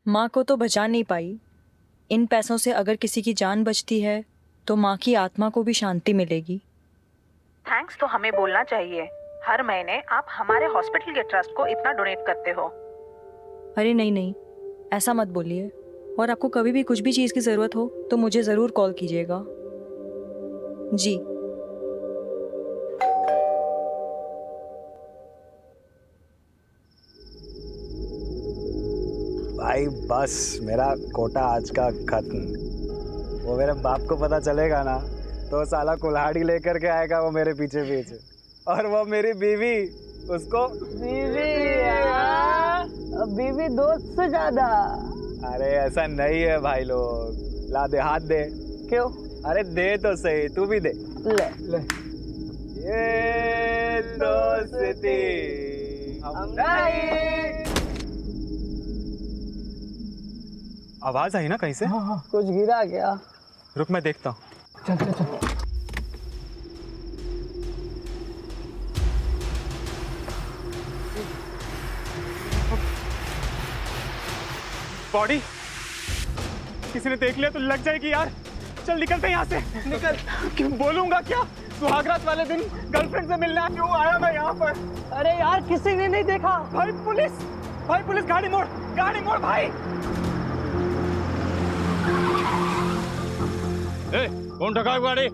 माँ को तो बचा नहीं पाई। इन पैसों से अगर किसी की जान बचती है तो माँ की आत्मा को भी शांति मिलेगी। थैंक्स तो हमें बोलना चाहिए। हर महीने आप हमारे हॉस्पिटल के ट्रस्ट को इतना डोनेट करते हो। अरे नहीं नहीं, ऐसा मत बोलिए। और आपको कभी भी कुछ भी चीज़ की ज़रूरत हो तो मुझे ज़रूर कॉल कीजिएगा। जी। भाई बस मेरा कोटा आज का खत्म। वो मेरे बाप को पता चलेगा ना तो साला कुल्हाड़ी लेकर के आएगा वो मेरे पीछे पीछे। और वो मेरी बीवी, उसको बीवी दोस्त से ज्यादा। अरे ऐसा नहीं है भाई लोग। ला दे, हाथ दे। क्यों? अरे दे तो सही, तू भी दे। ले ले। ये दोस्ती हम नहीं। आवाज आई ना कहीं से? हाँ, कुछ गिरा क्या? रुक मैं देखता हूँ। चल चल चल। बॉडी किसी ने देख लिया तो लग जाएगी यार। चल निकलते हैं यहाँ से। निकल। क्यों बोलूंगा क्या? सुहागरात वाले दिन गर्लफ्रेंड से मिलना क्यों आया मैं यहाँ पर? अरे यार किसी ने नहीं देखा। भाई पुलिस, भाई पुलिस, गाड़ी मोड़, गाड़ी मोड़ भाई। ए, कौन ठगा गाड़ी?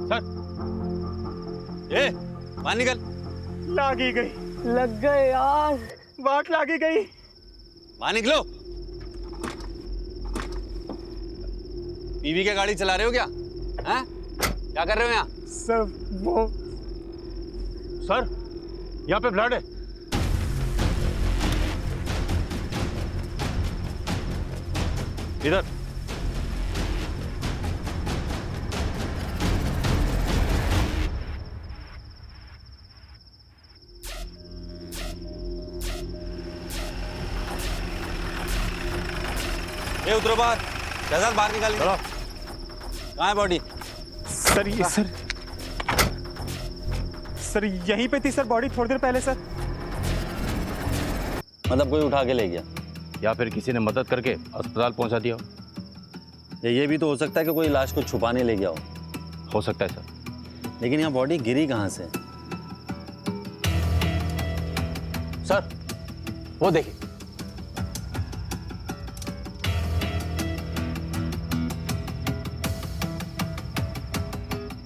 सर, ए, बाहर निकल। लागी गई, लग गए यार। वाट लागी गई। बाहर निकलो। बीवी की गाड़ी चला रहे हो क्या? हैं? क्या कर रहे हो यहाँ? सर वो सर, यहाँ पे ब्लड है। इधर। ये उतरो बाहर। शहजाद बाहर निकालिए। चलो। कहाँ है बॉडी? सर, ये सर यहीं पे थी सर बॉडी थोड़ी देर पहले सर। मतलब कोई उठा के ले गया या फिर किसी ने मदद करके अस्पताल पहुंचा दिया हो। या ये भी तो हो सकता है कि कोई लाश को छुपाने ले गया हो सकता है सर। लेकिन यहाँ बॉडी गिरी कहाँ से? सर वो देखिए।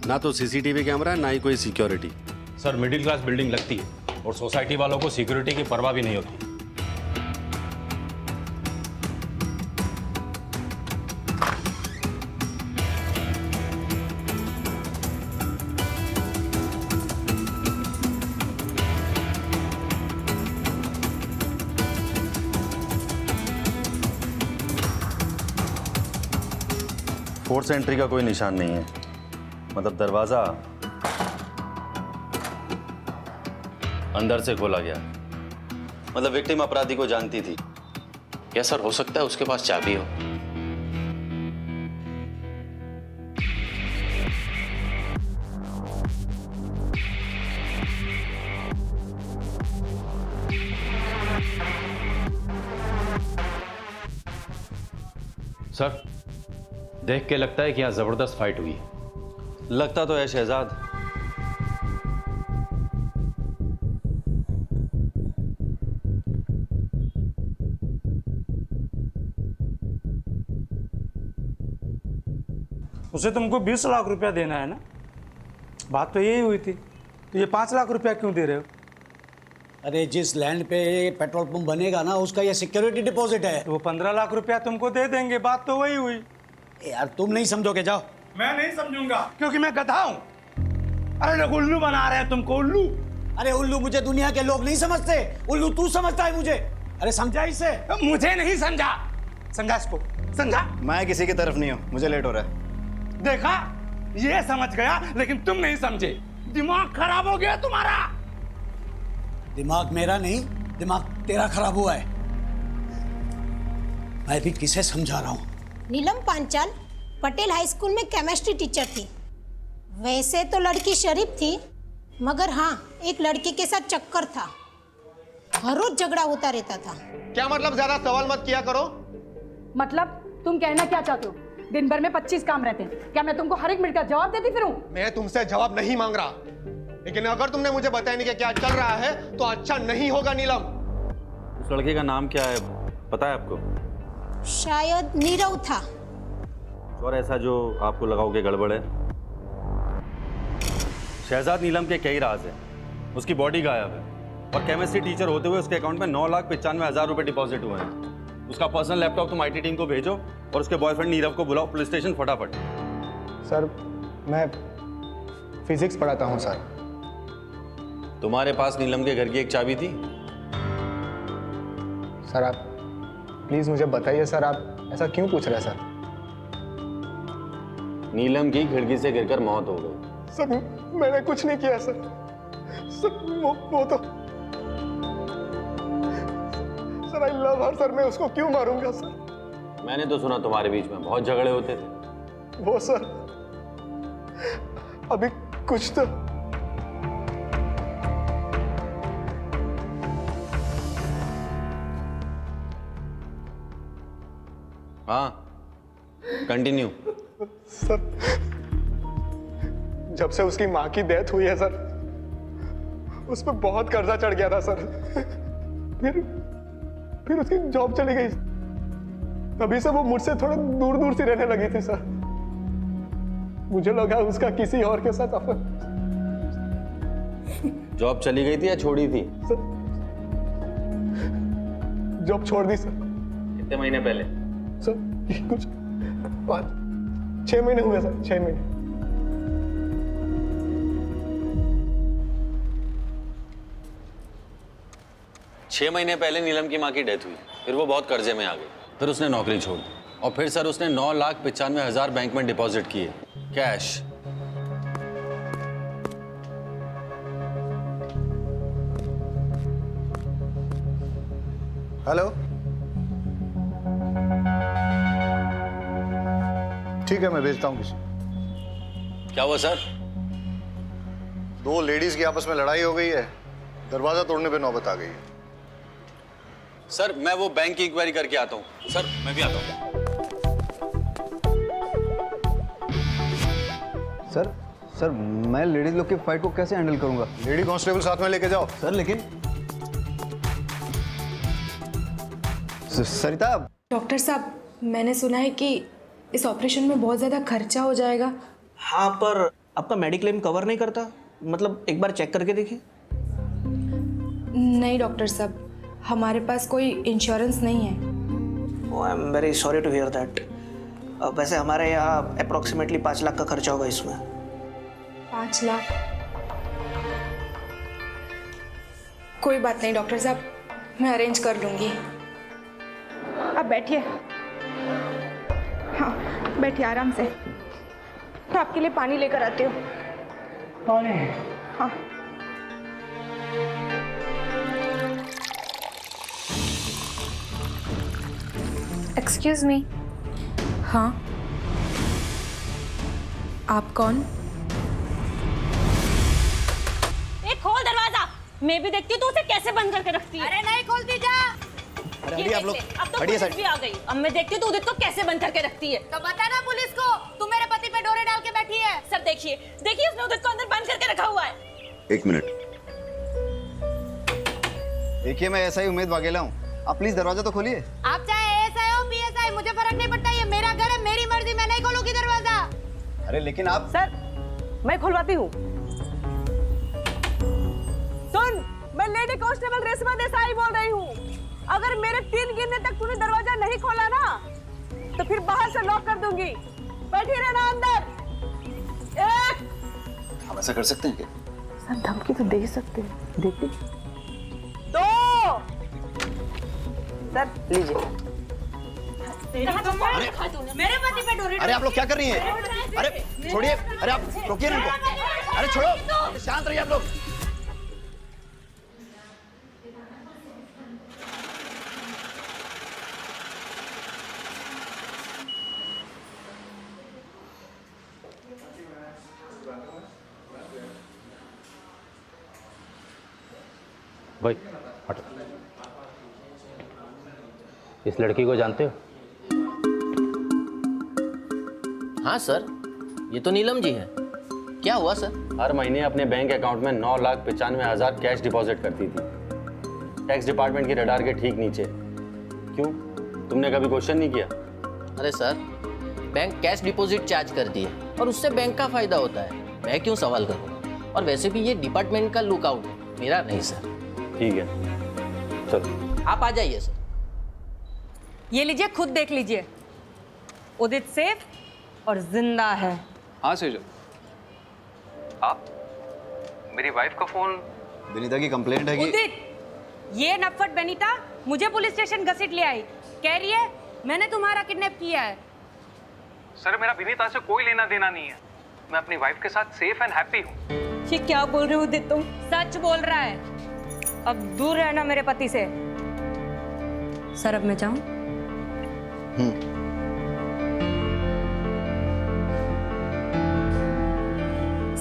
ना तो सीसीटीवी कैमरा ना ही कोई security. Sir middle class building लगती है और सोसाइटी वालों को सिक्योरिटी की परवाह भी नहीं होती। फोर्स एंट्री का कोई निशान नहीं है। मतलब दरवाजा अंदर से खोला गया। मतलब विक्टिम अपराधी को जानती थी। या सर हो सकता है उसके पास चाबी हो। सर देख के लगता है कि यहाँ जबरदस्त फाइट हुई है। लगता तो है शहजाद। उसे तुमको 20 लाख रुपया देना है ना? बात तो यही हुई थी। तो ये 5 लाख रुपया क्यों दे रहे हो? अरे जिस लैंड पे पेट्रोल पंप बनेगा ना उसका ये सिक्योरिटी डिपॉजिट है। तो वो 15 लाख रुपया तुमको दे देंगे। बात तो वही हुई। यार तुम नहीं समझोगे, जाओ। मैं नहीं समझूंगा क्योंकि मैं गधा हूं। अरे लोग उल्लू बना रहे हैं तुमको, उल्लू। अरे उल्लू मुझे दुनिया के लोग नहीं समझते, उल्लू तू समझता है मुझे। अरे समझा इसे। मुझे नहीं समझा। समझा इसको, समझा। मैं किसी की तरफ नहीं हूँ, मुझे लेट हो रहा है। देखा, ये समझ गया लेकिन तुम नहीं समझे। दिमाग खराब हो गया तुम्हारा। दिमाग मेरा नहीं, दिमाग तेरा खराब हुआ है। मैं भी किसे समझा रहा हूँ। नीलम पांचाल पटेल हाई स्कूल में केमिस्ट्री टीचर थी। वैसे तो लड़की शरीफ थी, मगर हाँ एक लड़के के साथ चक्कर था। हर रोज झगड़ा होता रहता था। क्या मतलब? ज्यादा सवाल मत किया करो। मतलब तुम कहना क्या चाहते हो? दिन भर में 25 काम रहते हैं, क्या मैं तुमको हर एक मिनट का जवाब देती फिरूं? मैं तुमसे जवाब नहीं मांग रहा, लेकिन अगर तुमने मुझे बताया नहीं कि क्या चल रहा है तो अच्छा नहीं होगा नीलम। उस लड़के का नाम क्या है, पता है आपको? शायद नीरव था। और ऐसा जो आपको लगा हो कि गड़बड़ है? शहजाद नीलम के कई राज हैं। उसकी बॉडी गायब है और केमिस्ट्री टीचर होते हुए उसके अकाउंट में 9,95,000 रुपए डिपॉजिट हुए हैं। उसका पर्सनल लैपटॉप तुम IT टीम को भेजो और उसके बॉयफ्रेंड नीरव को बुलाओ पुलिस स्टेशन फटाफट। सर मैं फिजिक्स पढ़ाता हूँ सर। तुम्हारे पास नीलम के घर की एक चाबी थी? सर आप प्लीज मुझे बताइए सर, आप ऐसा क्यों पूछ रहे हैं सर? नीलम की खिड़की से गिरकर मौत हो गई। सर मैंने कुछ नहीं किया सर। सर वो तो sir I love her sir, मैं उसको क्यों मारूंगा सर? मैंने तो सुना तुम्हारे बीच में बहुत झगड़े होते थे। वो सर अभी कुछ तो हाँ कंटिन्यू। सर जब से उसकी माँ की डेथ हुई है सर, उस पर बहुत कर्जा चढ़ गया था सर। फिर उसकी जॉब चली गई, तभी से वो मुझसे थोड़ा दूर दूर सी रहने लगी थी सर। मुझे लगा उसका किसी और के साथ अफेयर। जॉब चली गई थी या छोड़ी थी? सर जॉब छोड़ दी सर। कितने महीने पहले? सर कुछ 6 महीने हुए सर, 6 महीने। छह महीने पहले नीलम की माँ की डेथ हुई, फिर वो बहुत कर्जे में आ गई, फिर उसने नौकरी छोड़ दी और फिर सर उसने 9,95,000 बैंक में डिपॉजिट किए कैश। हेलो, ठीक है मैं भेजता हूँ किसी। क्या हुआ सर? 2 लेडीज की आपस में लड़ाई हो गई है, दरवाजा तोड़ने पे नौबत आ गई है। सर मैं वो बैंक की इंक्वायरी करके आता हूँ। सर मैं भी आता हूँ। सर मैं लेडीज लोग की फाइट को कैसे हैंडल करूंगा? लेडी कांस्टेबल साथ में लेके जाओ। सर लेकिन सरिता। डॉक्टर साहब मैंने सुना है कि इस ऑपरेशन में बहुत ज़्यादा खर्चा हो जाएगा। हाँ पर आपका मेडिक्लेम कवर नहीं करता, मतलब एक बार चेक करके देखिए। नहीं डॉक्टर साहब, हमारे पास कोई इंश्योरेंस नहीं है। I am very sorry to hear that. वैसे हमारे यहाँ अप्रोक्सीमेटली 5 लाख का खर्चा होगा इसमें। 5 लाख? कोई बात नहीं डॉक्टर साहब, मैं अरेंज कर लूँगी। अब बैठिए। हाँ बैठिए आराम से। तो आपके लिए पानी लेकर आती हूँ। पानी? हाँ। Excuse me. हाँ आप कौन? खोल दरवाजा। मैं भी देखती हूँ तू उसे कैसे बंद करके रखती है। अरे नहीं खोलती जा। अरे आप लोग अब तो पुलिस भी आ गई। अब मैं देखती हूँ तू उदित को कैसे बंद करके रखती है। तो बता ना पुलिस को, तू मेरे पति पे डोरे डाल के बैठी है। सर देखिए उसने उदित को अंदर बंद करके रखा हुआ है। 1 मिनट। देखिए मैं ऐसा ही उम्मीद वाघेला हूँ, आप प्लीज दरवाजा तो खोलिए। आप चाहे एसआई हो पीएसआई, मुझे फर्क नहीं पड़ता। ये मेरा घर है, मेरी मर्जी, मैं नहीं खोलूंगी दरवाजा। अरे लेकिन आप। सर मैं खुलवाती हूँ। सुन, मैं लेडी कांस्टेबल रेशमा देसाई बोल रही हूँ। अगर मेरे 3 गिनने तक तूने दरवाजा नहीं खोला ना तो फिर बाहर से लॉक कर दूंगी। बैठी रहना अंदर। 1। हम ऐसा कर सकते हैं क्या? सर धमकी तो दे सकते हैं, देखिए। 2। सर लीजिए। मेरे पति पे डोरे। अरे आप लोग क्या कर रही हैं? अरे छोड़िए, अरे आप रोकिए ना इनको। अरे छोड़ो, शांत रहिए आप लोग। भाई हटो। इस लड़की को जानते हो? हाँ सर, ये तो नीलम जी है। क्या हुआ सर? हर महीने अपने बैंक अकाउंट में 9,95,000 कैश डिपॉजिट करती थी, टैक्स डिपार्टमेंट की रडार के ठीक नीचे। क्यों, तुमने कभी क्वेश्चन नहीं किया? अरे sir, bank cash deposit charge करती है और उससे बैंक का फायदा होता है, मैं क्यों सवाल करूँ? और वैसे भी ये डिपार्टमेंट का लुकआउट है, मेरा नहीं सर। ठीक है, चलो आप आ जाइए सर। ये लीजिए, खुद देख लीजिए। उदित सेफ और जिंदा है। हाँ सेजल, आप मेरी वाइफ का फोन। विनीता की कंप्लेंट है कि उदित, ये नफट बेनीता मुझे पुलिस स्टेशन घसीट ले आई, कह रही है मैंने तुम्हारा किडनैप किया है। सर, मेरा विनीता से कोई लेना देना नहीं है, मैं अपनी वाइफ के साथ सेफ एंड हैप्पी हूँ। ये क्या बोल रहे हो उदित तुम? सच बोल रहा है। अब दूर रहना मेरे पति से। सर अब मैं जाऊं?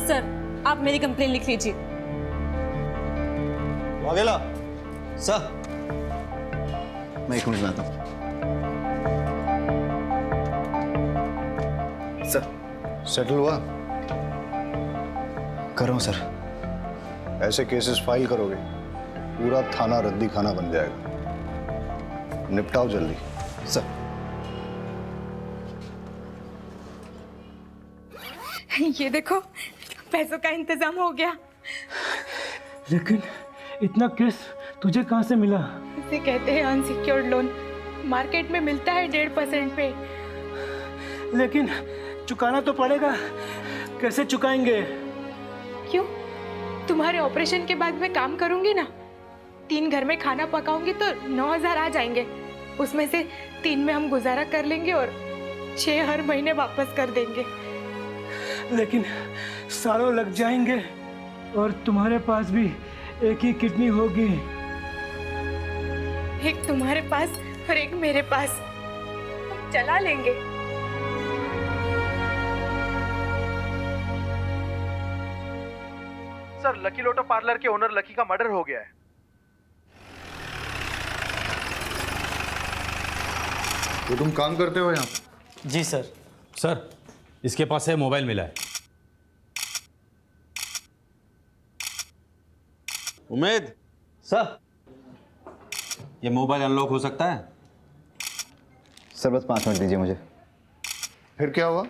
सर आप मेरी कंप्लेन लिख लीजिए। वाघेला सर, मैं एक मिनट में आता हूँ। सर, सेटल हुआ? कर रहा हूँ सर। ऐसे केसेस फाइल करोगे पूरा थाना रद्दी खाना बन जाएगा, निपटाओ जल्दी। सर ये देखो, पैसों का इंतजाम हो गया। लेकिन इतना केस तुझे कहाँ से मिला? इसे कहते हैं अनसिक्योर्ड लोन। मार्केट में मिलता है 1.5% पे। लेकिन चुकाना तो पड़ेगा, कैसे चुकाएंगे? क्यों? तुम्हारे ऑपरेशन के बाद मैं काम करूंगी ना, 3 घर में खाना पकाऊंगी तो 9,000 आ जाएंगे। उसमें से 3 में हम गुजारा कर लेंगे और 6 हर महीने वापस कर देंगे। लेकिन सालों लग जाएंगे और तुम्हारे पास भी एक ही किडनी होगी। एक तुम्हारे पास और एक मेरे पास, हम चला लेंगे। सर, लकी लोटो पार्लर के ओनर लकी का मर्डर हो गया है। तो तुम काम करते हो यहाँ? जी सर। सर, इसके पास है मोबाइल मिला है। उमेद सर, ये मोबाइल अनलॉक हो सकता है? सर बस 5 मिनट दीजिए मुझे। फिर क्या हुआ?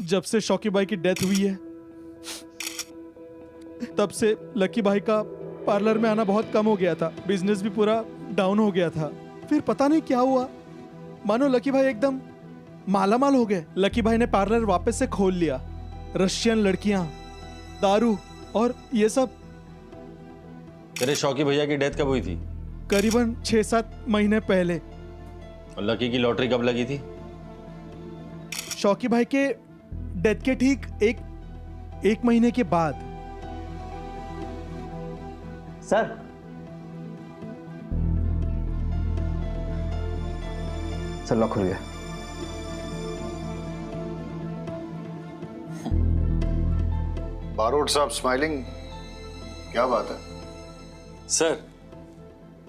जब से शौकी भाई की डेथ हुई है तब से लकी भाई का पार्लर में आना बहुत कम हो गया था, बिजनेस भी पूरा डाउन हो गया था। फिर पता नहीं क्या हुआ, मानो लकी भाई एकदम मालामाल हो गए। लकी भाई ने पार्लर वापस से खोल लिया। रशियन लड़कियां, दारू और ये सब। तेरे शौकी भैया की डेथ कब हुई थी? करीबन 6-7 महीने पहले। और लकी की लॉटरी कब लगी थी? शौकी भाई के डेथ के ठीक एक महीने के बाद। सर, सर लॉक खुल गया। बारोट साहब स्माइलिंग, क्या बात है? सर,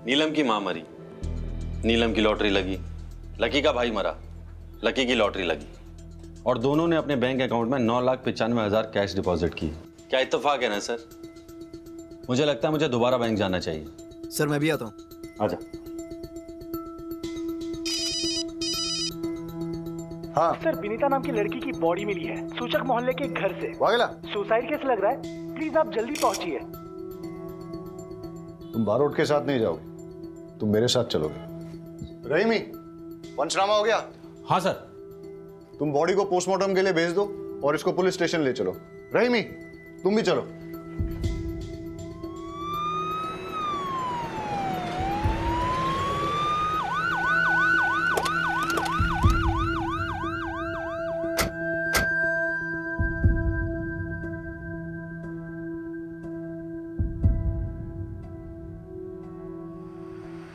नीलम की मां मरी, नीलम की लॉटरी लगी, लकी का भाई मरा, लकी की लॉटरी लगी, और दोनों ने अपने बैंक अकाउंट में 9,95,000 कैश डिपॉजिट की। क्या इत्तेफाक है ना सर? मुझे लगता है मुझे दोबारा बैंक जाना चाहिए। सर मैं भी आता हूँ। आजा। हाँ सर, विनीता नाम की लड़की की बॉडी मिली है सूचक मोहल्ले के घर से। वाघेला, सुसाइड केस लग रहा है, प्लीज आप जल्दी पहुंचिए। तुम बारोट के साथ नहीं जाओगे, तुम मेरे साथ चलोगे। रहीमी, पंचनामा हो गया? हाँ सर। तुम बॉडी को पोस्टमार्टम के लिए भेज दो और इसको पुलिस स्टेशन ले चलो। रहीमी, तुम भी चलो।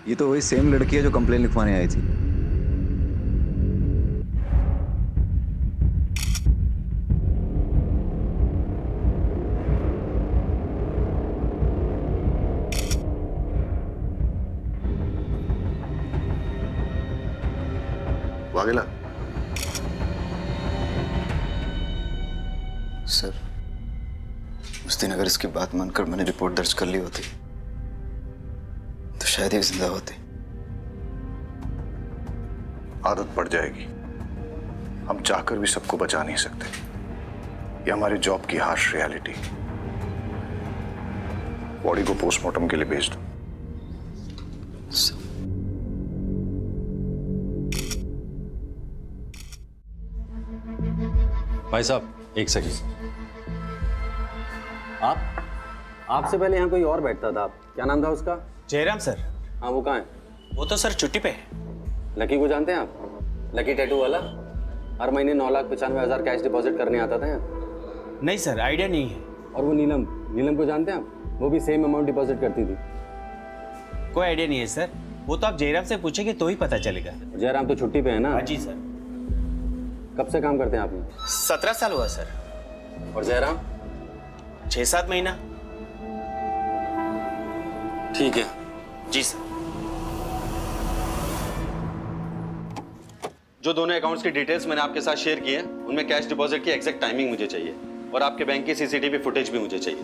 ये तो वही सेम लड़की है जो कंप्लेन लिखवाने आई थी। वाघेला सर, उस दिन अगर इसकी बात मानकर मैंने रिपोर्ट दर्ज कर ली होती तो शायद ये जिंदा होती। आदत पड़ जाएगी, हम चाहकर भी सबको बचा नहीं सकते। ये हमारे जॉब की हार्श रियलिटी। बॉडी को पोस्टमार्टम के लिए भेज दो। भाई साहब एक सेकंड। आपसे पहले यहाँ कोई और बैठता था, क्या नाम था उसका? जयराम सर। हाँ, वो कहाँ है? वो तो सर छुट्टी पे है। लकी को जानते हैं आप? लकी टैटू वाला, हर महीने 9,95,000 कैश डिपॉजिट करने आता था यहाँ। नहीं सर, आइडिया नहीं है। और वो नीलम को जानते हैं आप? वो भी सेम अमाउंट डिपॉजिट करती थी। कोई आइडिया नहीं है सर, वो तो आप जयराम से पूछेंगे तो ही पता चलेगा। जयराम तो छुट्टी पे है ना? जी सर। कब से काम करते हैं आप? 17 साल हुआ सर। और जयराम? 6-7 महीना। ठीक है। जी सर। जो दोनों अकाउंट्स की डिटेल्स मैंने आपके साथ शेयर की है, उनमें कैश डिपॉजिट की एग्जैक्ट टाइमिंग मुझे चाहिए और आपके बैंक की सीसीटीवी फुटेज भी मुझे चाहिए।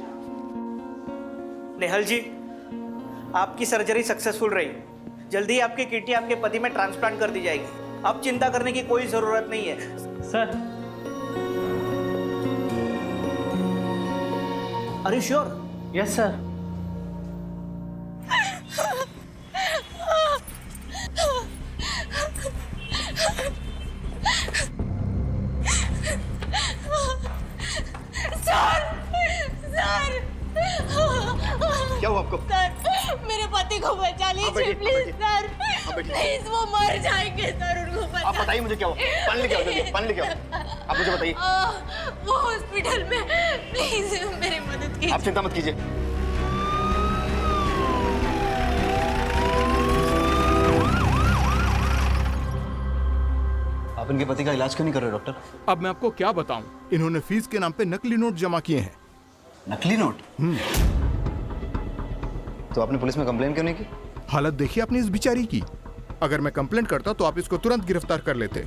नेहल जी, आपकी सर्जरी सक्सेसफुल रही। जल्दी ही आपकी किडनी आपके पति में ट्रांसप्लांट कर दी जाएगी। अब चिंता करने की कोई जरूरत नहीं है। Sir. Are you sure? Yes sir. क्या हुआ आपको? सर, मेरे पति को बचा लीजिए प्लीज सर। प्लीज, वो मर जाएंगे सर, उनको बचा। आप बताइए मुझे क्या हुआ? पानी लेके आओ जल्दी, पानी लेके आओ। आप मुझे बताइए। वो हॉस्पिटल में, प्लीज मेरी मदद कीजिए। आप चिंता मत कीजिए। आप इनके पति का इलाज क्यों नहीं कर रहे डॉक्टर? अब मैं आपको क्या बताऊं, इन्होंने फीस के नाम पे नकली नोट जमा किए हैं। नकली नोट? तो आपने पुलिस में कंप्लेन क्यों नहीं की? हालत देखिए आपने इस बिचारी की। अगर मैं कंप्लेंट करता तो आप इसको तुरंत गिरफ्तार कर लेते।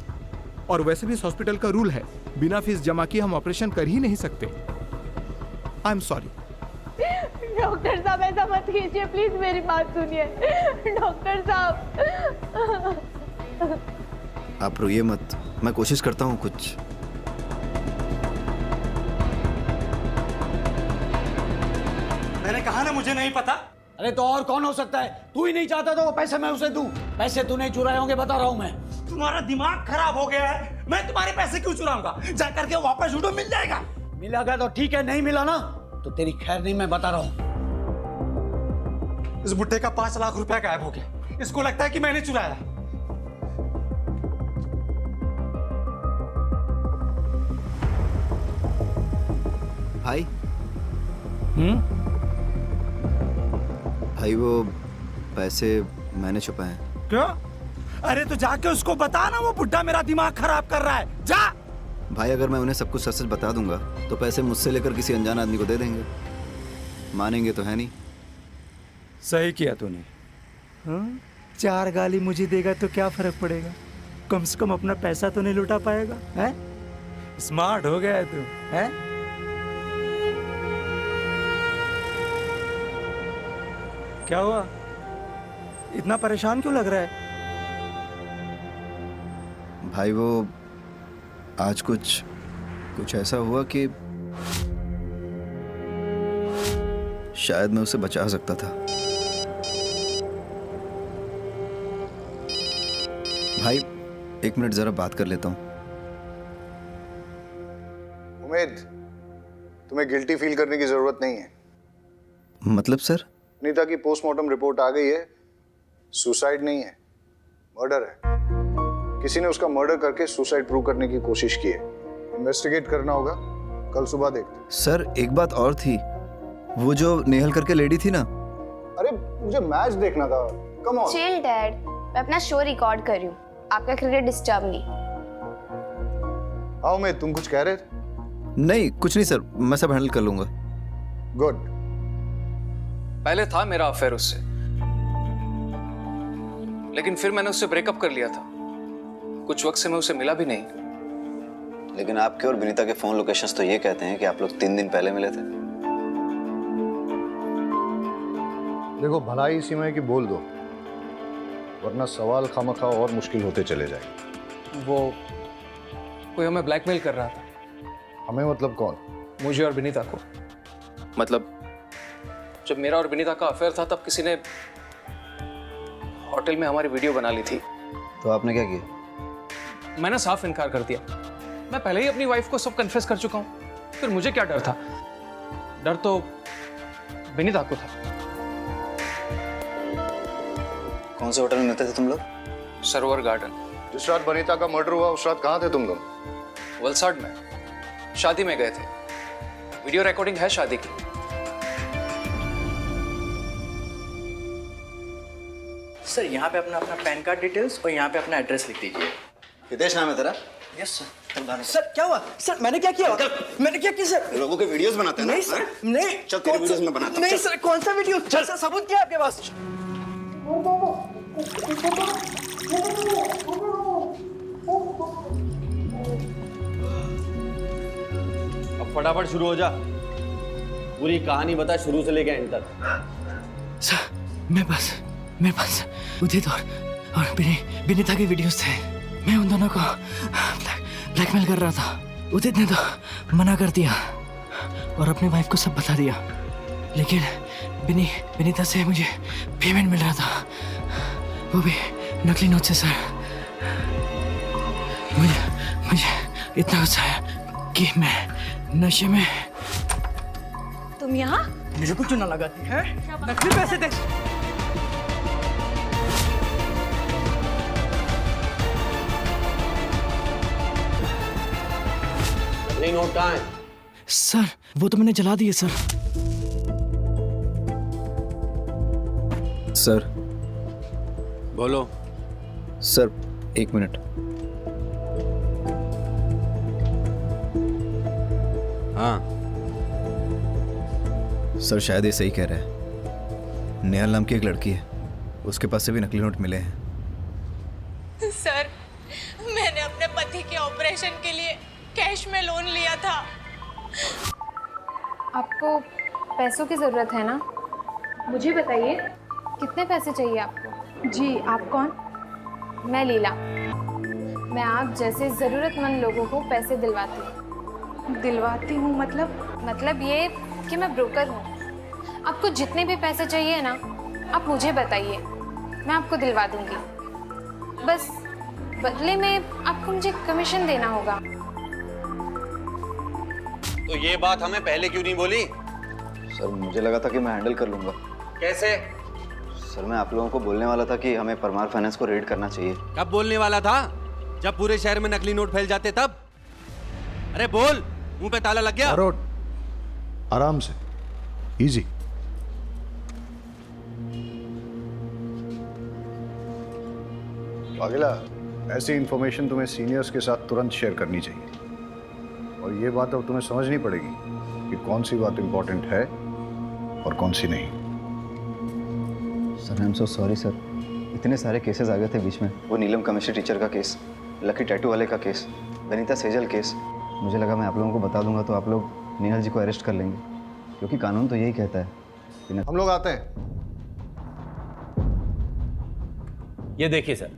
और वैसे भी इस हॉस्पिटल का रूल है, बिना फीस जमा किए हम ऑपरेशन कर ही नहीं सकते। I am sorry. डॉक्टर साहब, ऐसा मत कीजिए प्लीज, मेरी बात सुनिए। डॉक्टर साहब। आप रोइए मत, मैं कोशिश करता हूँ कुछ। मैंने कहा ना मुझे नहीं पता। अरे तो और कौन हो सकता है? तू ही नहीं चाहता तो वो पैसे मैं उसे दूं। पैसे तूने चुराए होंगे, बता रहा हूं मैं। तुम्हारा दिमाग खराब हो गया है। मैं तुम्हारे पैसे क्यों चुराऊंगा? जा करके वापस उठो, मिल जाएगा। मिलेगा तो ठीक है, नहीं मिला ना तो तेरी खैर नहीं, मैं बता रहा हूं। इस बुड्ढे का 5 लाख रुपया गायब हो गया। इसको लगता है कि मैंने चुराया। भाई। भाई, वो पैसे मैंने छुपाए हैं। क्यों? अरे तो जाके उसको बता ना, वो बुड्ढा मेरा दिमाग खराब कर रहा है। जा। भाई, अगर मैं उन्हें सब कुछ सच सच बता दूंगा तो पैसे मुझसे लेकर किसी अनजान आदमी को दे देंगे। मानेंगे तो है नहीं। सही किया तूने। 4 गाली मुझे देगा तो क्या फर्क पड़ेगा? कम से कम अपना पैसा तो नहीं लुटा पाएगा। हैं? स्मार्ट हो गया है तू, हैं? क्या हुआ? इतना परेशान क्यों लग रहा है? भाई, वो आज कुछ ऐसा हुआ कि शायद मैं उसे बचा सकता था। भाई, 1 मिनट जरा बात कर लेता हूँ। उम्मीद, तुम्हें गिल्टी फील करने की जरूरत नहीं है। मतलब सर? नीता की पोस्टमार्टम रिपोर्ट आ गई है। सुसाइड नहीं है, मर्डर है। किसी ने उसका मर्डर करके सुसाइड प्रूव करने की कोशिश की है। इन्वेस्टिगेट करना होगा, कल सुबह देखते। सर, एक बात और थी, वो जो नेहल करके लेडी थी ना। अरे मुझे मैच देखना था। Come on. चिल डैड, मैं अपना शो रिकॉर्ड कर रही हूँ, आपका क्रिकेट डिस्टर्ब नहीं। हाँ उमेद, तुम कुछ कह रहे थे? नहीं, कुछ नहीं सर, मैं सब हैंडल कर लूंगा। गुड। पहले था मेरा अफेयर उससे, लेकिन फिर मैंने उससे ब्रेकअप कर लिया था। कुछ वक्त से मैं उसे मिला भी नहीं। लेकिन आपके और विनीता के फोन लोकेशंस तो ये कहते हैं कि आप लोग 3 दिन पहले मिले थे। देखो, भलाई इसी में है कि बोल दो, वरना सवाल खामखा और मुश्किल होते चले जाएंगे। वो कोई हमें ब्लैकमेल कर रहा था। हमें मतलब कौन? मुझे और विनीता को। मतलब जब मेरा और विनीता का अफेयर था तब किसी ने होटल में हमारी वीडियो बना ली थी। तो आपने क्या किया? मैंने साफ इनकार कर दिया। मैं पहले ही अपनी वाइफ को सब कन्फेस कर चुका हूँ, फिर मुझे क्या डर था? डर तो विनीता को था। कौन से होटल में मिलते थे तुम लोग? सरोवर गार्डन। जिस रात वनीता का मर्डर हुआ उस रात कहाँ थे तुम लोग? वलसाड में शादी में गए थे। वीडियो रिकॉर्डिंग है शादी की। सर यहाँ पे अपना पैन कार्ड डिटेल्स और यहाँ पे अपना एड्रेस लिख दीजिए। हितेश नाम है तेरा? Yes sir. सर क्या हुआ? सर मैंने क्या किया? मैंने क्या किया सर? लोगों के वीडियोस बनाते हैं ना? नहीं सर, नहीं। चल तेरे वीडियोस में बनाता हूं। नहीं सर, कौन सा वीडियो? चल सर, सबूत क्या है आपके पास? अब फटाफट शुरू हो जा, पूरी कहानी बता शुरू से लेकर एंड तक। सर मेरे पास उदित और विनीता के वीडियोस थे। मैं उन दोनों को ब्लैकमेल कर रहा था। उदित ने तो मना कर दिया और अपनी वाइफ को सब बता दिया, लेकिन विनीता से मुझे पेमेंट मिल रहा था, वो भी नकली नोट से। सर मुझे इतना गुस्सा आया कि मैं नशे में। तुम यहाँ? मुझे कुछ ना लगाती है, नकली पैसे दे। नकली नोट कहाँ है? सर वो तो मैंने जला दिए सर। सर बोलो। Sir 1 minute. हाँ सर शायद ये सही कह रहा है। नेहल नाम की एक लड़की है, उसके पास से भी नकली नोट मिले हैं। सर मैंने अपने पति के ऑपरेशन के लिए कैश में लोन लिया था। आपको पैसों की ज़रूरत है ना? मुझे बताइए। कितने पैसे चाहिए आपको? जी आप कौन? मैं लीला। मैं आप जैसे ज़रूरतमंद लोगों को पैसे दिलवाती हूँ। दिलवाती हूँ मतलब ये कि मैं ब्रोकर हूँ। आपको जितने भी पैसे चाहिए ना, आप मुझे बताइए, मैं आपको दिलवा दूँगी। बस बदले में आपको मुझे कमीशन देना होगा। तो ये बात हमें पहले क्यों नहीं बोली? सर मुझे लगा था कि मैं हैंडल कर लूंगा। कैसे? सर मैं आप लोगों को बोलने वाला था कि हमें परमार फाइनेंस को रेड करना चाहिए। कब बोलने वाला था? जब पूरे शहर में नकली नोट फैल जाते तब। अरे बोल, मुंह पे ताला लग गया। आराम से, इजी। अगला, ऐसी इंफॉर्मेशन तुम्हें सीनियर्स के साथ तुरंत शेयर करनी चाहिए, और ये बात अब तुम्हें समझनी पड़ेगी कि कौन सी बात इंपॉर्टेंट है और कौन सी नहीं। Sir I am so sorry sir, इतने सारे केसेस आ गए थे बीच में। वो नीलम केमिस्ट्री टीचर का केस, लकी टैटू वाले का केस, वनीता सेजल केस। मुझे लगा मैं आप लोगों को बता दूंगा तो आप लोग नेहल जी को अरेस्ट कर लेंगे, क्योंकि कानून तो यही कहता है। हम लोग आते हैं। ये देखिए सर,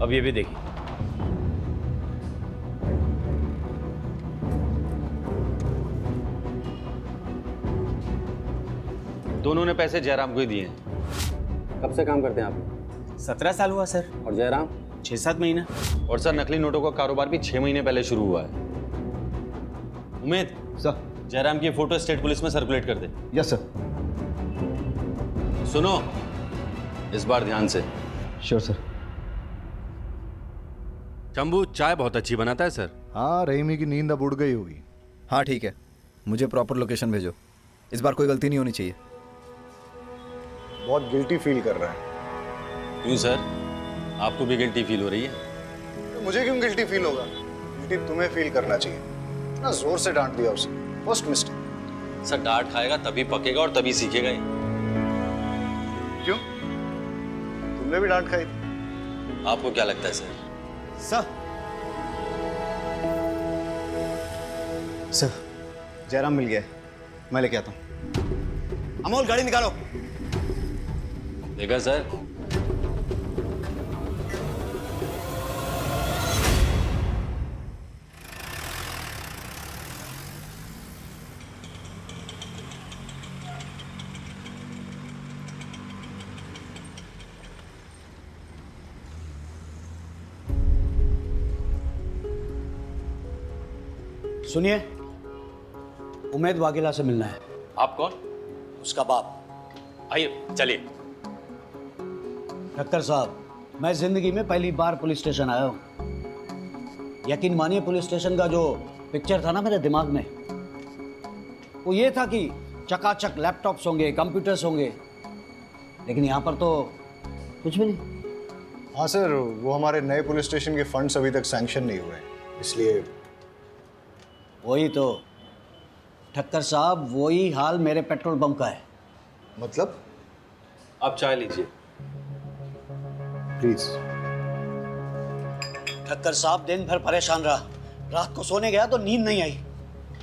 अब ये भी देखिए। दोनों ने पैसे जयराम को ही दिए हैं। कब से काम करते हैं आप लोग? 17 साल हुआ सर। और जयराम? 6-7 महीने। और सर नकली नोटों का कारोबार भी 6 महीने पहले शुरू हुआ है। उमेद सर, जयराम की फोटो स्टेट पुलिस में सर्कुलेट कर दे। Yes sir. सुनो, इस बार ध्यान से। Sure sir. चंबू चाय बहुत अच्छी बनाता है सर। हाँ, रहीमी की नींद अब उड़ गई होगी। हाँ ठीक है, मुझे प्रॉपर लोकेशन भेजो, इस बार कोई गलती नहीं होनी चाहिए। बहुत गिल्टी फील कर रहा है। क्यों सर, आपको भी गिल्टी फील हो रही है? तो मुझे क्यों गिल्टी फील होगा? गिल्टी तुम्हें फील करना चाहिए ना। जोर से डांट दिया उसे, फर्स्ट मिस्टेक। सर डांट खाएगा तभी पकेगा और तभी सीखेगा ही। क्यों? तुमने भी डांट खाई थी? आपको क्या लगता है सर? सर जयराम मिल गया है, मैं लेके आता हूँ। अमोल गाड़ी निकालो। देखा सर, सुनिए, उमेद वाघेला से मिलना है। आप कौन? उसका बाप। आइए चलिए। ठक्कर साहब, मैं जिंदगी में पहली बार पुलिस स्टेशन आया हूँ। यकीन मानिए, पुलिस स्टेशन का जो पिक्चर था ना मेरे दिमाग में, वो ये था कि चकाचक लैपटॉप्स होंगे, कंप्यूटर्स होंगे, लेकिन यहाँ पर तो कुछ भी नहीं। हाँ सर, वो हमारे नए पुलिस स्टेशन के फंड्स अभी तक सैंक्शन नहीं हुए, इसलिए। वही तो ठक्कर साहब, वही हाल मेरे पेट्रोल पंप का है। मतलब? आप चाय लीजिए प्लीज। ठक्कर साहब, दिन भर परेशान रहा, रात को सोने गया तो नींद नहीं आई,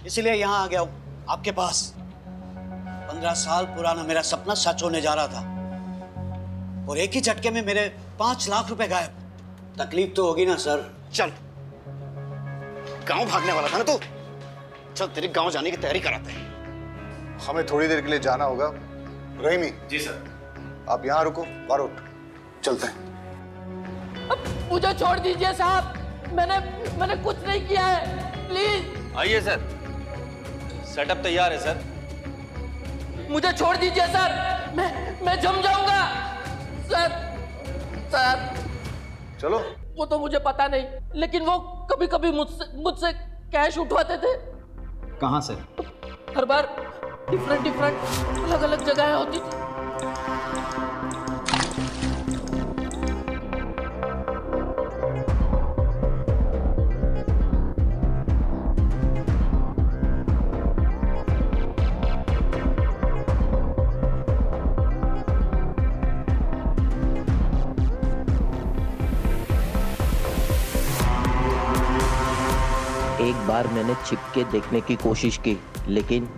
इसीलिए यहाँ आ गया हूँ आपके पास। 15 साल पुराना मेरा सपना सच होने जा रहा था और एक ही झटके में मेरे 5 लाख रुपए गायब। तकलीफ तो होगी ना सर। चल, गांव भागने वाला था ना तू? चल तेरी गांव जाने की तैयारी कराते हैं। हमें थोड़ी देर के लिए जाना होगा। रहीमी। जी सर। आप यहाँ रुको, बारूद चलते हैं। मुझे छोड़ दीजिए साहब, मैंने कुछ नहीं किया है, प्लीज। आइए सर, सेटअप तैयार है सर। मुझे छोड़ दीजिए सर, मैं जम जाऊंगा सर। चलो। वो तो मुझे पता नहीं, लेकिन वो कभी कभी मुझसे कैश उठवाते थे। कहाँ से? हर बार डिफरेंट अलग अलग जगह होती थी। एक बार मैंने छिप के देखने की कोशिश की, लेकिन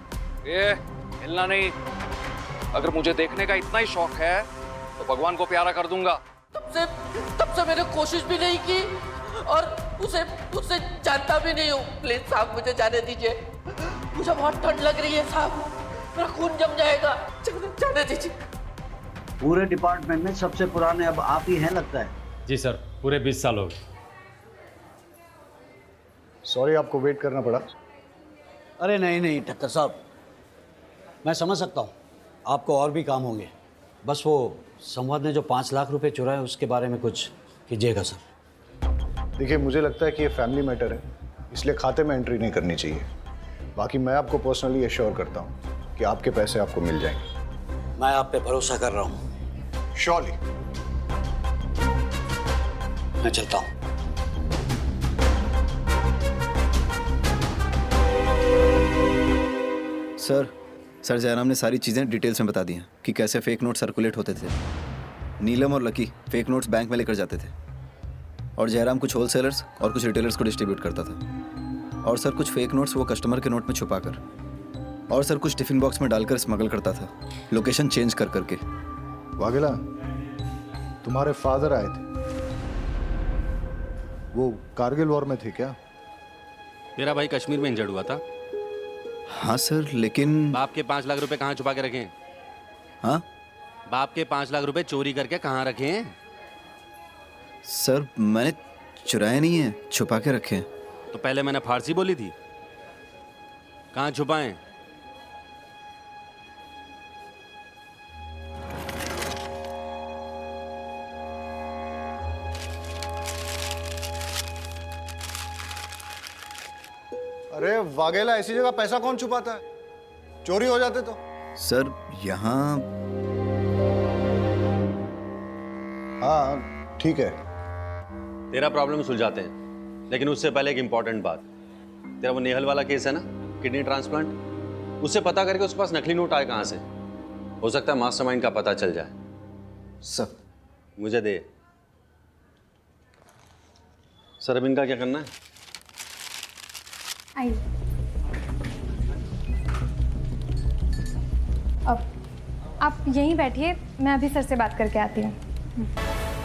हिलना नहीं। अगर मुझे देखने का इतना ही शौक है तो भगवान को प्यारा कर दूंगा। तब से मैंने कोशिश भी नहीं की और उसे जानता भी नहीं हूँ। प्लीज साहब, मुझे जाने दीजिए, मुझे बहुत ठंड लग रही है साहब, मेरा खून जम जाएगा, जाने दीजिए। पूरे डिपार्टमेंट में सबसे पुराने अब आप ही हैं लगता है। जी सर, पूरे 20 साल हो गए। सॉरी आपको वेट करना पड़ा। अरे नहीं ठक्कर साहब, मैं समझ सकता हूँ आपको और भी काम होंगे। बस वो संवाद ने जो 5 लाख रुपए चुराए उसके बारे में कुछ कीजिएगा सर। देखिए, मुझे लगता है कि ये फैमिली मैटर है, इसलिए खाते में एंट्री नहीं करनी चाहिए। बाकी मैं आपको पर्सनली एश्योर करता हूँ कि आपके पैसे आपको मिल जाएंगे। मैं आप पे भरोसा कर रहा हूँ। श्योरली। मैं चलता हूँ। सर जयराम ने सारी चीज़ें डिटेल्स में बता दी हैं कि कैसे फेक नोट सर्कुलेट होते थे। नीलम और लकी फेक नोट्स बैंक में लेकर जाते थे और जयराम कुछ होलसेलर्स और कुछ रिटेलर्स को डिस्ट्रीब्यूट करता था। और सर कुछ फेक नोट्स वो कस्टमर के नोट में छुपाकर, और सर कुछ टिफिन बॉक्स में डालकर स्मगल करता था, लोकेशन चेंज कर करके। वाघेला, तुम्हारे फादर आए थे, वो कारगिल वॉर में थे क्या? मेरा भाई कश्मीर में इंजर्ड हुआ था। हाँ सर, लेकिन बाप के 5 लाख रुपए कहाँ छुपा के रखे हैं? हाँ, बाप के 5 लाख रुपए चोरी करके कहाँ रखे हैं? सर मैंने चुराए नहीं है, छुपा के रखे हैं। तो पहले मैंने फारसी बोली थी, कहाँ छुपाएं? अरे वाघेला, ऐसी जगह पैसा कौन छुपाता है? चोरी हो जाते तो। सर यहाँ। हाँ ठीक है, तेरा प्रॉब्लम सुलझाते हैं, लेकिन उससे पहले एक इंपॉर्टेंट बात। तेरा वो नेहल वाला केस है ना, किडनी ट्रांसप्लांट, उससे पता करके उसके पास नकली नोट आए कहाँ से। हो सकता है मास्टरमाइंड का पता चल जाए। सब मुझे दे। सर अब इनका क्या करना है? आइए। अब आप यहीं बैठिए, मैं अभी सर से बात करके आती हूँ।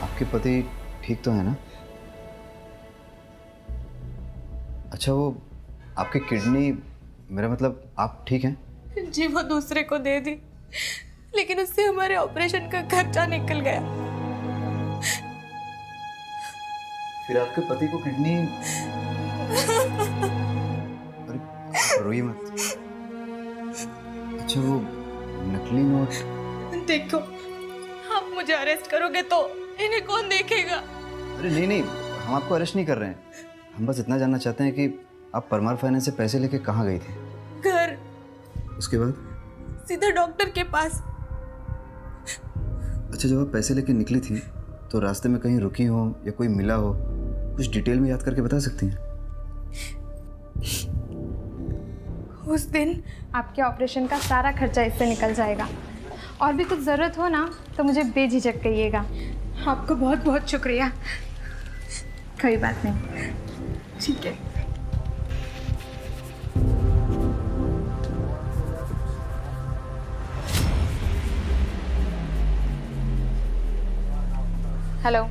आपके पति ठीक तो है ना? अच्छा, वो आपकी किडनी, मेरा मतलब आप ठीक हैं? जी वो दूसरे को दे दी, लेकिन उससे हमारे ऑपरेशन का खर्चा निकल गया। फिर आपके पति को किडनी, अरे रोइए मत। अच्छा, वो नकली नोट, देखो आप मुझे अरेस्ट करोगे तो इन्हें कौन देखेगा? अरे नहीं नहीं, हम आपको अरेस्ट नहीं कर रहे हैं। हम बस इतना जानना चाहते हैं कि आप परमार फाइनेंस से पैसे लेके कहाँ गई थी? घर, उसके बाद? सीधा डॉक्टर के पास। अच्छा, जब आप पैसे लेके निकली थी तो रास्ते में कहीं रुकी हो या कोई मिला हो, कुछ डिटेल में याद करके बता सकती हैं? उस दिन आपके ऑपरेशन का सारा खर्चा इससे निकल जाएगा, और भी कुछ ज़रूरत हो ना तो मुझे बेझिझक कहिएगा। आपको बहुत बहुत शुक्रिया। कोई बात नहीं। ठीक है। हेलो,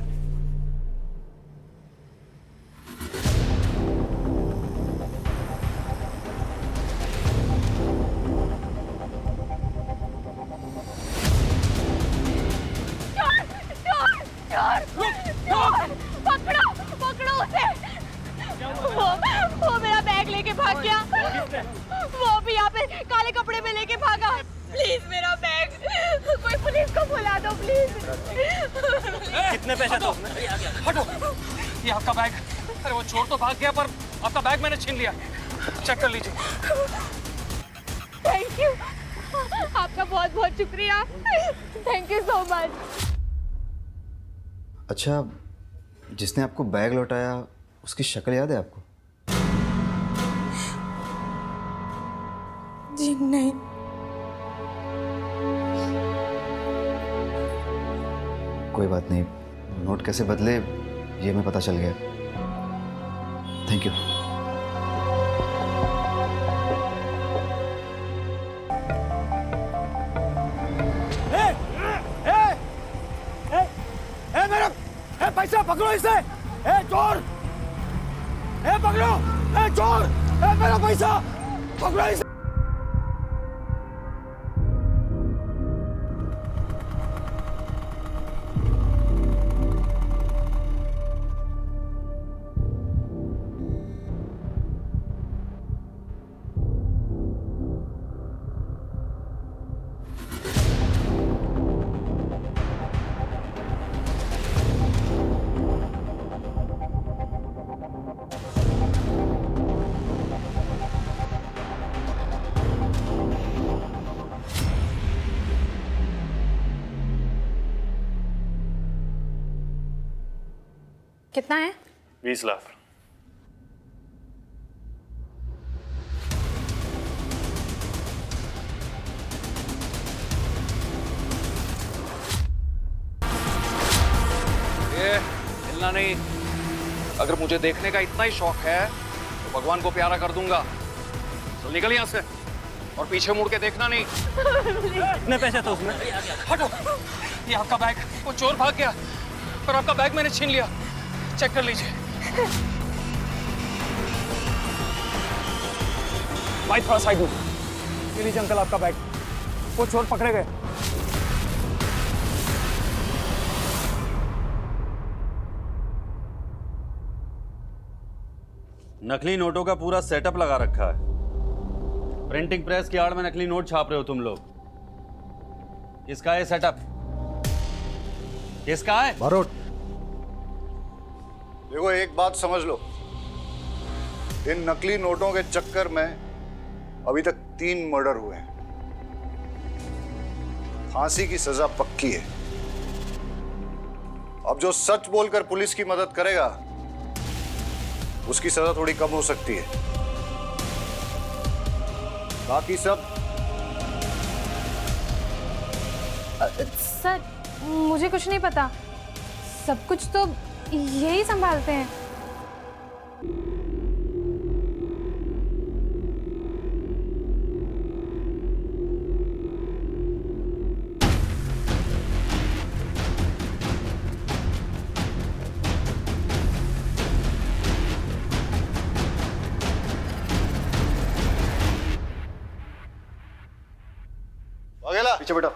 पकड़ो पकड़ो उसे। वो मेरा बैग लेके भाग गया। वो भी यहाँ पे काले कपड़े में लेके भागा। प्लीज मेरा बैग, कोई पुलिस को बुला दो प्लीज। कितने पैसे दो? हटो, ये आपका बैग। अरे वो चोर तो भाग गया, पर आपका बैग मैंने छीन लिया। चेक कर लीजिए। थैंक यू, आपका बहुत बहुत शुक्रिया। Thank you so much. अच्छा, जिसने आपको बैग लौटाया उसकी शक्ल याद है आपको? जी नहीं। कोई बात नहीं, नोट कैसे बदले ये हमें पता चल गया। Thank you. पैसा पकड़ो इसे। चोर, पकड़ो। चोर, मेरा पैसा पकड़ो इसे। कितना है? 20 लाख। ये हिलना नहीं। अगर मुझे देखने का इतना ही शौक है तो भगवान को प्यारा कर दूंगा। तो निकल यहाँ से, और पीछे मुड़ के देखना नहीं। कितने पैसे थे उसमें? हटो, ये आपका बैग। वो चोर भाग गया, पर आपका बैग मैंने छीन लिया। चेक कर लीजिए। भाई थोड़ा साइड में। ये लीजिए अंकल आपका बैग। वो चोर पकड़े गए। नकली नोटों का पूरा सेटअप लगा रखा है। प्रिंटिंग प्रेस की आड़ में नकली नोट छाप रहे हो तुम लोग। किसका है सेटअप? किसका है? बारोट, देखो एक बात समझ लो, इन नकली नोटों के चक्कर में अभी तक 3 मर्डर हुए हैं। फांसी की सजा पक्की है। अब जो सच बोलकर पुलिस की मदद करेगा उसकी सजा थोड़ी कम हो सकती है। बाकी सब सर मुझे कुछ नहीं पता, सब कुछ तो यही संभालते हैं। वाघेला पीछे बैठो।